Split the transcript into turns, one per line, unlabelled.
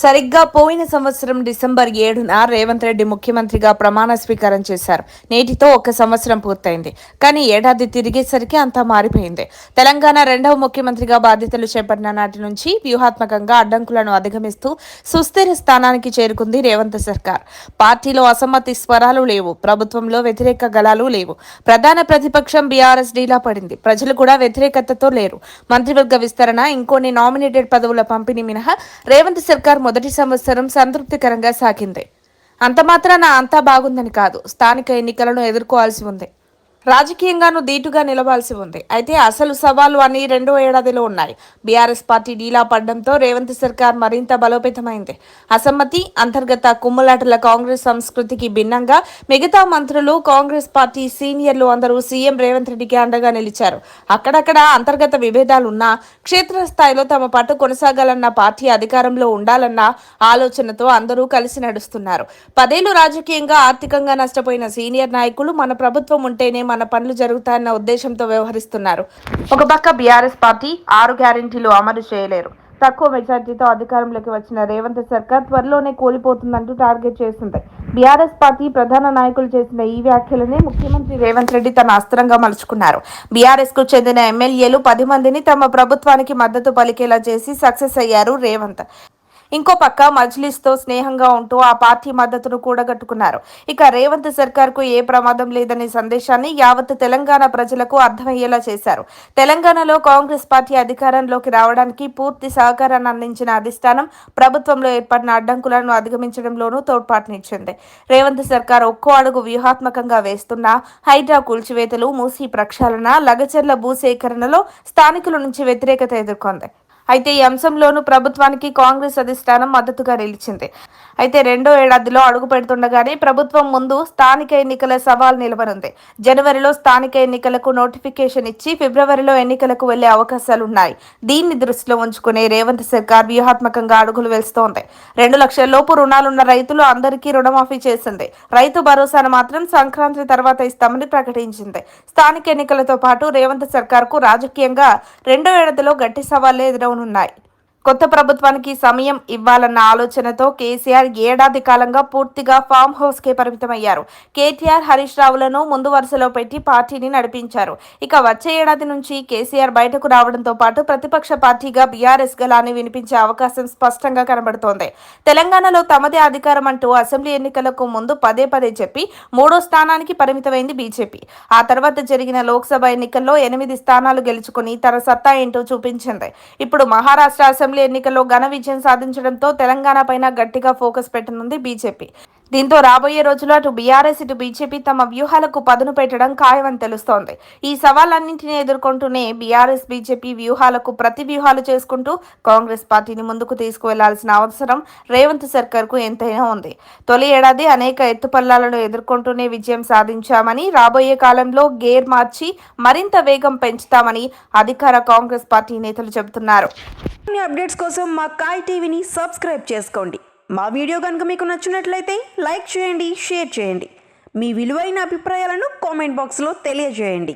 సరిగ్గా పోయిన సంవత్సరం డిసెంబర్ 7న రేవంత్ రెడ్డి ముఖ్యమంత్రిగా ప్రమాణ స్వీకారం చేశారు. నేటితో ఒక సంవత్సరం పూర్తయింది. కానీ ఏడాది తిరిగేసరికి అంతా మారిపోయింది. తెలంగాణ రెండవ ముఖ్యమంత్రిగా బాధ్యతలు చేపట్టిన నాటి నుంచి వ్యూహాత్మకంగా అడ్డంకులను అధిగమిస్తూ సుస్థిర స్థానానికి చేరుకుంది రేవంత్ సర్కార్. పార్టీలో అసమ్మతి స్వరాలు లేవు, ప్రభుత్వంలో వ్యతిరేక గళాలు లేవు. ప్రధాన ప్రతిపక్షం బీఆర్ఎస్ డీలా పడింది. ప్రజలు కూడా వ్యతిరేకతతో లేరు. మంత్రివర్గ విస్తరణ, ఇంకొన్ని నామినేటెడ్ పదవుల పంపిణీ మినహా రేవంత్ సర్కార్ మొదటి సంవత్సరం సంతృప్తికరంగా సాగింది. అంత మాత్రాన అంతా బాగుందని కాదు, స్థానిక ఎన్నికలను ఎదుర్కోవాల్సి ఉంది. రాజకీయంగానూ ధీటుగా నిలవాల్సి ఉంది. అయితే అసలు సవాళ్లు అన్ని రెండో ఏడాదిలో ఉన్నాయి. బీఆర్ఎస్ పార్టీ డీలా పడడంతో రేవంత్ సర్కార్ మరింత బలోపేతమైంది. అసమ్మతి, అంతర్గత కుమ్ములాటల కాంగ్రెస్ సంస్కృతికి భిన్నంగా మిగతా మంత్రులు, కాంగ్రెస్ పార్టీ సీనియర్లు అందరూ సీఎం రేవంత్ రెడ్డికి అండగా నిలిచారు. అక్కడక్కడ అంతర్గత విభేదాలున్నా క్షేత్రస్థాయిలో తమ పట్టు కొనసాగాలన్న, పార్టీ అధికారంలో ఉండాలన్న ఆలోచనతో అందరూ కలిసి నడుస్తున్నారు. 10 ఏళ్లు రాజకీయంగా, ఆర్థికంగా నష్టపోయిన సీనియర్ నాయకులు మన ప్రభుత్వం ఉంటేనే మన పనులు జరుగుతాయన్న ఉద్దేశంతో వ్యవహరిస్తున్నారు. ఒక పక్క బీఆర్ఎస్ పార్టీ 6 గ్యారెంటీలు అమలు చేయలేరు. తక్కువ మెజార్టీతో అధికారంలోకి వచ్చిన రేవంత్ సర్కార్ త్వరలోనే కూలిపోతుందంటూ టార్గెట్ చేసింది. బీఆర్ఎస్ పార్టీ ప్రధాన నాయకులు చేసిన ఈ వ్యాఖ్యలనే ముఖ్యమంత్రి రేవంత్ రెడ్డి తన అస్త్రంగా మలుచుకున్నారు. బీఆర్ఎస్ కు చెందిన ఎమ్మెల్యేలు 10 మందిని తమ ప్రభుత్వానికి మద్దతు పలికేలా చేసి సక్సెస్ అయ్యారు రేవంత్. ఇంకో పక్క మజ్లిస్తో స్నేహంగా ఉంటూ ఆ పార్టీ మద్దతును కూడగట్టుకున్నారు. ఇక రేవంత్ సర్కార్కు ఏ ప్రమాదం లేదనే సందేశాన్ని యావత్ తెలంగాణ ప్రజలకు అర్థమయ్యేలా చేశారు. తెలంగాణలో కాంగ్రెస్ పార్టీ అధికారంలోకి రావడానికి పూర్తి సహకారాన్ని అందించిన అధిష్టానం ప్రభుత్వంలో ఏర్పడిన అడ్డంకులను అధిగమించడంలోనూ తోడ్పాటునిచ్చింది. రేవంత్ సర్కార్ ఒక్కో అడుగు వ్యూహాత్మకంగా వేస్తున్నా హైడ్రా కూల్చివేతలు, మూసీ ప్రక్షాళన, లగచర్ల భూసేకరణలో స్థానికుల నుంచి వ్యతిరేకత ఎదుర్కొంది. అయితే ఈ అంశంలోనూ ప్రభుత్వానికి కాంగ్రెస్ అధిష్టానం మద్దతుగా నిలిచింది. అయితే రెండో ఏడాదిలో అడుగు పెడుతుండగానే ప్రభుత్వం ముందు స్థానిక ఎన్నికల సవాల్ నిలవనుంది. జనవరిలో స్థానిక ఎన్నికలకు నోటిఫికేషన్ ఇచ్చి ఫిబ్రవరిలో ఎన్నికలకు వెళ్లే అవకాశాలున్నాయి. దీన్ని దృష్టిలో ఉంచుకునే రేవంత్ సర్కార్ వ్యూహాత్మకంగా అడుగులు వేస్తోంది. 2 లక్షల లోపు రుణాలున్న రైతులు అందరికీ రుణమాఫీ చేసింది. రైతు భరోసాను మాత్రం సంక్రాంతి తర్వాత ఇస్తామని ప్రకటించింది. స్థానిక ఎన్నికలతో పాటు రేవంత్ సర్కార్కు రాజకీయంగా రెండో ఏడాదిలో గట్టి సవాళ్లే ఎదురవనున్నాయి. కొత్త ప్రభుత్వానికి సమయం ఇవ్వాలన్న ఆలోచనతో కేసీఆర్ ఏడాది కాలంగా పూర్తిగా ఫామ్ హౌస్ కే పరిమితమయ్యారు. కేటీఆర్, హరీష్ రావులను ముందు వరుసలో పెట్టి పార్టీని నడిపించారు. ఇక వచ్చే ఏడాది నుంచి కేసీఆర్ బయటకు రావడంతో పాటు ప్రతిపక్ష పార్టీగా బీఆర్ఎస్ గలాన్ని వినిపించే అవకాశం స్పష్టంగా కనబడుతోంది. తెలంగాణలో తమదే అధికారం అంటూ అసెంబ్లీ ఎన్నికలకు ముందు పదే చెప్పి 3వ స్థానానికి పరిమితమైంది బీజేపీ. ఆ తర్వాత జరిగిన లోక్సభ ఎన్నికల్లో 8 స్థానాలు గెలుచుకుని తన సత్తా ఏంటో చూపించింది. ఇప్పుడు మహారాష్ట్ర అసెంబ్లీ ఎన్నికల్లో ఘన విజయం సాధించడంతో తెలంగాణ పైన గట్టిగా ఫోకస్ పెట్టనుంది బీజేపీ. దీంతో రాబోయే రోజులు అటు బీఆర్ఎస్, ఇటు బీజేపీ తమ వ్యూహాలకు పదును పెట్టడం ఖాయమని తెలుస్తోంది. ఈ సవాళ్లన్నింటినీ ఎదుర్కొంటూనే బీఆర్ఎస్, బీజేపీ వ్యూహాలకు ప్రతి వ్యూహాలు చేసుకుంటూ కాంగ్రెస్ పార్టీని ముందుకు తీసుకువెళ్లాల్సిన అవసరం రేవంత్ సర్కార్కు ఎంతైనా ఉంది. తొలి ఏడాది అనేక ఎత్తుపల్లాలను ఎదుర్కొంటూనే విజయం సాధించామని, రాబోయే కాలంలో గేర్ మార్చి మరింత వేగం పెంచుతామని అధికార కాంగ్రెస్ పార్టీ నేతలు చెబుతున్నారు.
అప్డేట్స్ కోసం మా కాయ్ టీవీని సబ్స్క్రైబ్ చేసుకోండి. మా వీడియో కనుక మీకు నచ్చినట్లయితే లైక్ చేయండి, షేర్ చేయండి. మీ విలువైన అభిప్రాయాలను కామెంట్ బాక్స్లో తెలియజేయండి.